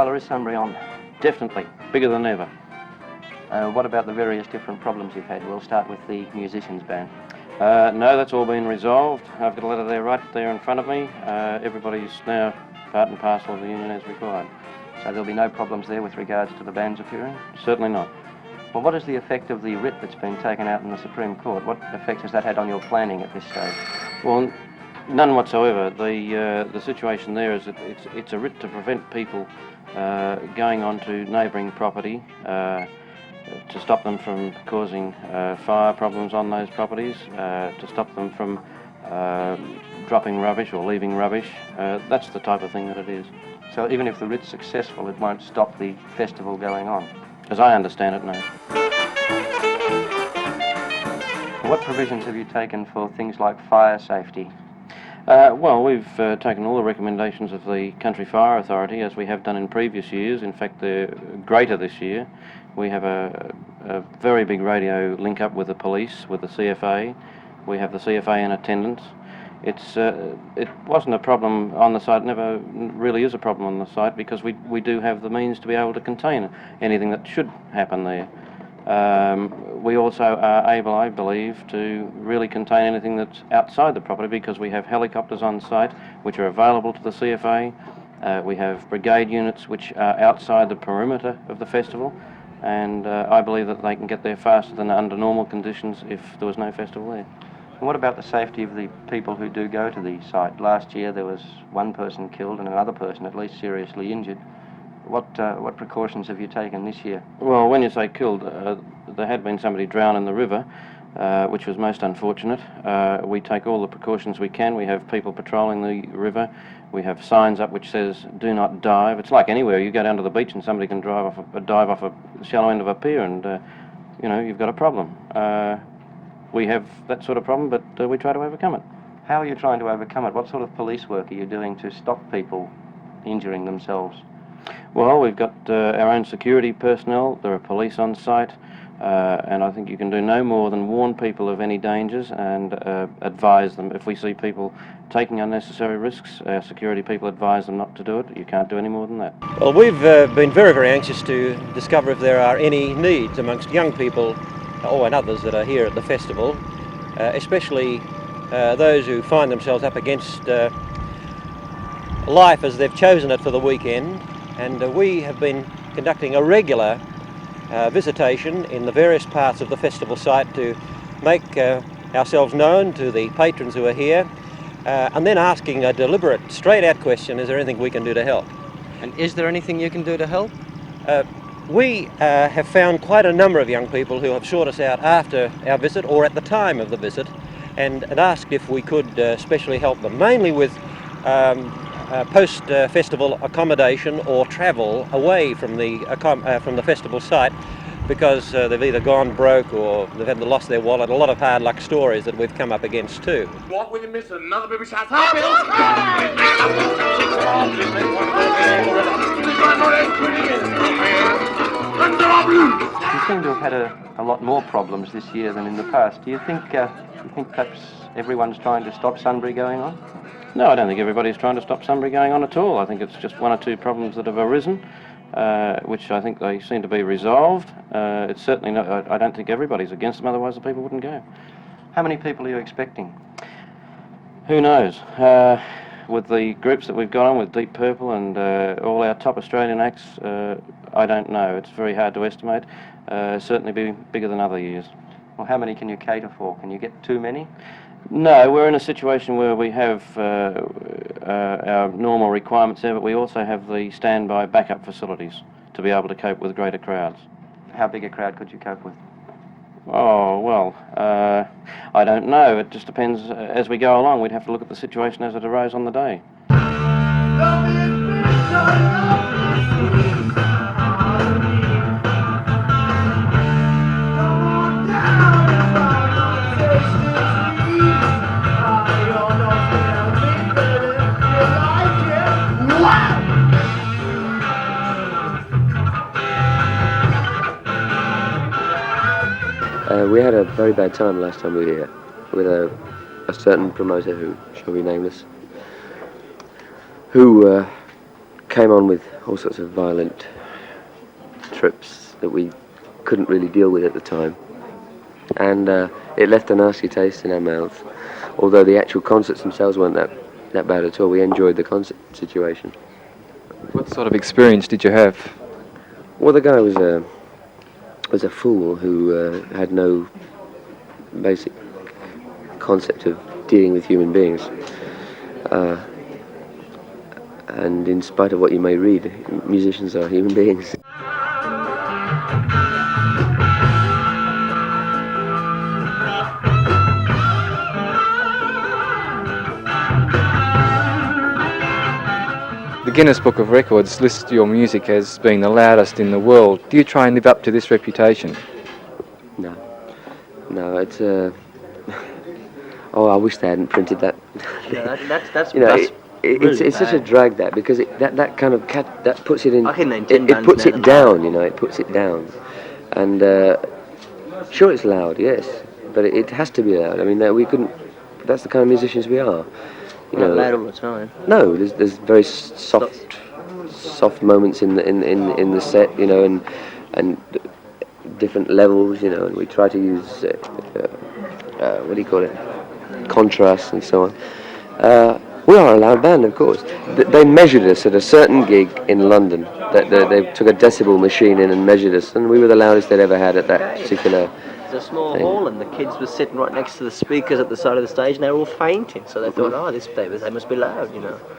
gala is Sunbury on? Definitely, bigger than ever. What about the various different problems you've had? We'll start with the musicians band. No, that's all been resolved. I've got a letter there right there in front of me. Everybody's now part and parcel of the union as required. So there'll be no problems there with regards to the bands appearing? Certainly not. Well, what is the effect of the writ that's been taken out in the Supreme Court? What effect has that had on your planning at this stage? Well, none whatsoever. The situation there is that it's a writ to prevent people going on to neighbouring property, to stop them from causing fire problems on those properties, to stop them from dropping rubbish or leaving rubbish. That's the type of thing that it is. So even if the writ's successful, it won't stop the festival going on? As I understand it, no. What provisions have you taken for things like fire safety? Well, we've taken all the recommendations of the Country Fire Authority, as we have done in previous years. In fact, they're greater this year. We have a very big radio link up with the police, with the CFA. We have the CFA in attendance. It wasn't a problem on the site, never really is a problem on the site, because we do have the means to be able to contain anything that should happen there. We also are able, I believe, to really contain anything that's outside the property, because we have helicopters on site which are available to the CFA. We have brigade units which are outside the perimeter of the festival, and I believe that they can get there faster than under normal conditions if there was no festival there. And what about the safety of the people who do go to the site? Last year there was one person killed and another person at least seriously injured. What precautions have you taken this year? Well, when you say killed, there had been somebody drowned in the river, which was most unfortunate. We take all the precautions we can. We have people patrolling the river. We have signs up which says, "Do not dive." It's like anywhere. You go down to the beach and somebody can dive off a shallow end of a pier, and you've got a problem. We have that sort of problem, but we try to overcome it. How are you trying to overcome it? What sort of police work are you doing to stop people injuring themselves? Well, we've got our own security personnel. There are police on site, and I think you can do no more than warn people of any dangers and advise them. If we see people taking unnecessary risks, our security people advise them not to do it. You can't do any more than that. Well, we've been very, very anxious to discover if there are any needs amongst young people and others that are here at the festival, especially those who find themselves up against life as they've chosen it for the weekend. And we have been conducting a regular visitation in the various parts of the festival site to make ourselves known to the patrons who are here, and then asking a deliberate, straight-out question: is there anything we can do to help? And is there anything you can do to help? We have found quite a number of young people who have sought us out after our visit or at the time of the visit and asked if we could specially help them, mainly with post-festival accommodation or travel away from the festival site, because they've either gone broke or they've lost their wallet. A lot of hard luck stories that we've come up against too. Walk with you, mister. Another baby shot. You seem to have had a lot more problems this year than in the past. Do you think perhaps everyone's trying to stop Sunbury going on? No, I don't think everybody's trying to stop Sunbury going on at all. I think it's just one or two problems that have arisen, which I think they seem to be resolved. It's certainly not, I don't think everybody's against them, otherwise the people wouldn't go. How many people are you expecting? Who knows? With the groups that we've got on with Deep Purple and all our top Australian acts, I don't know. It's very hard to estimate. Certainly be bigger than other years. Well, how many can you cater for? Can you get too many? No, we're in a situation where we have our normal requirements there, but we also have the standby backup facilities to be able to cope with greater crowds. How big a crowd could you cope with? Oh, well, I don't know. It just depends. As we go along, we'd have to look at the situation as it arose on the day. We had a very bad time last time we were here with a certain promoter who shall be nameless, who came on with all sorts of violent trips that we couldn't really deal with at the time. And it left a nasty taste in our mouths. Although the actual concerts themselves weren't that bad at all. We enjoyed the concert situation. What sort of experience did you have? Well, the guy was a fool who had no basic concept of dealing with human beings. And in spite of what you may read, musicians are human beings. The Guinness Book of Records lists your music as being the loudest in the world. Do you try and live up to this reputation? No, it's oh, I wish they hadn't printed that. Yeah, that's you know, that's it's such a drag because that kind of that puts it in. It puts it down, you know. It puts it down, and sure, it's loud, yes, but it has to be loud. I mean, we couldn't. That's the kind of musicians we are. You know, not loud all the time. No, there's very soft moments in the set, you know, and different levels, you know, and we try to use what do you call it, contrast and so on. We are a loud band, of course. They measured us at a certain gig in London. They took a decibel machine in and measured us, and we were the loudest they'd ever had at that particular. It's a small hall, and the kids were sitting right next to the speakers at the side of the stage, and they were all fainting. So they thought, oh, they must be loud, you know.